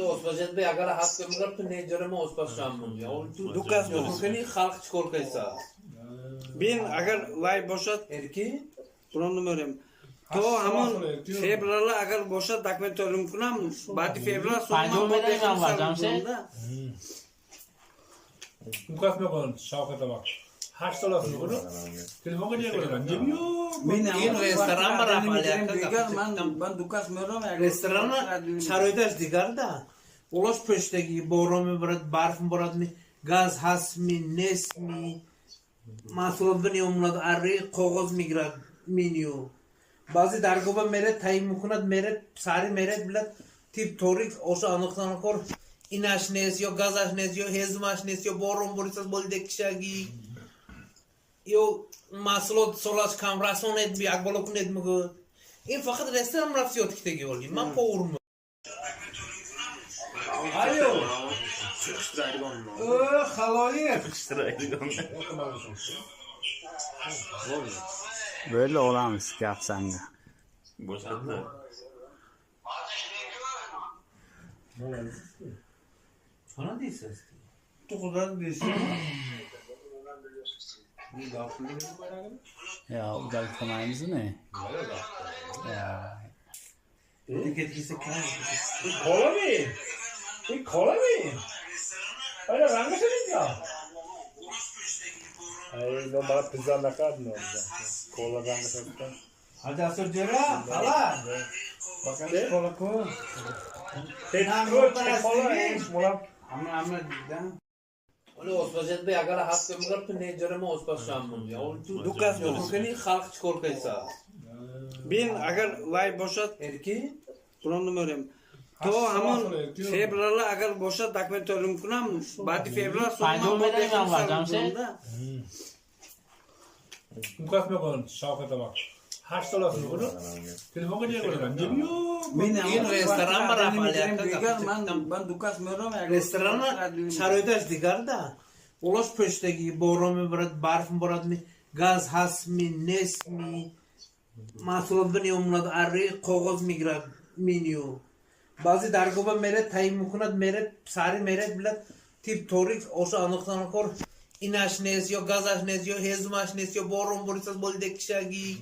Ospajet Bey agar hak gömülüp ne göreme Ospaşam bunu ya. Dukas bu. Kani halk çıkorkaysa. Ben agar vay boşat Erki buron numaram. To hamon fevralda agar boşat dokumentlerim kunam. Bati fevral Panjol medeni var Jamşed. Dukas mı kon? Şavkata bak. Haç dolasın bunu. Telefon niye koyuyorsun? Demiyor. in restoran var Ben dukas merom. restorana çaroydaş digar da. Uloş peşteki boromu bırak barf mı bırak mı gaz has mi nes mi masrafın yomladı arı koğuz migrad menü. Bazı dargoba meret tayim mukunat meret sari meret bilet tip torik osa anıktan kor inaş nes yo gaz nes yo hezmaş nes yo borom borisas boldek şagi yo maslot solaş kamrason et bir agbolokun et mi in fakat restoran rafsiyot kitegi oldu man poğurmu Alo. Halali. Böyle olamaz yapsan da. Boşaltma. Sana değilsiniz. Tukudan değilsin. Ya o da kolayımız ne? Ya. Etiketisi kan. Kola mı? Kola mı? Öyle rangı senin ya. Ay, no bana pizza ne kadar ne olacak? Kola rangı senin. Hadi asır cera. Hala. Bakın kola koy. Kola. Ama diyeceğim. Öyle Ospajet Bey agar hak gömülüp ne göreme Ospaşam bunu ya. Dukas bu. Kani halk çıkorkaysa. Ben agar vay boşat Erki buron numaram. To hamon fevralda agar boşat dokumentlerim kunam. Bati fevral Panjol medeni var Jamşed. Dukas mı kon? Şavkata bak. Haç dolasın bunu. Telefon niye koyuyorsun? Demiyor. in restoran var Ben dukas merom. restorana çaroydaş digar da. Uloş peşteki boromu bırak barf mı bırak mı gaz has mi nes mi masrafın yomladı arı koğuz migrad menü. Bazı dargoba meret tayim mukunat meret sari meret bilet tip torik osa anıktan kor inaş nes yo gaz nes yo hezmaş nes yo borom borisas boldek şagi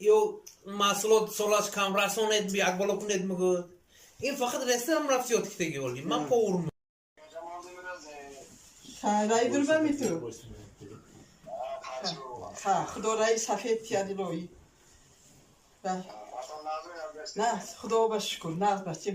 yo maslot solaş kamrason et bir agbolokun et mi in fakat restoran rafsiyot kitegi oldu man poğurmu Saraydır ben mi tu? Ha, Xudorayı safet yadiloyi. Ne, Xudo baş şükür, ne yapacağız?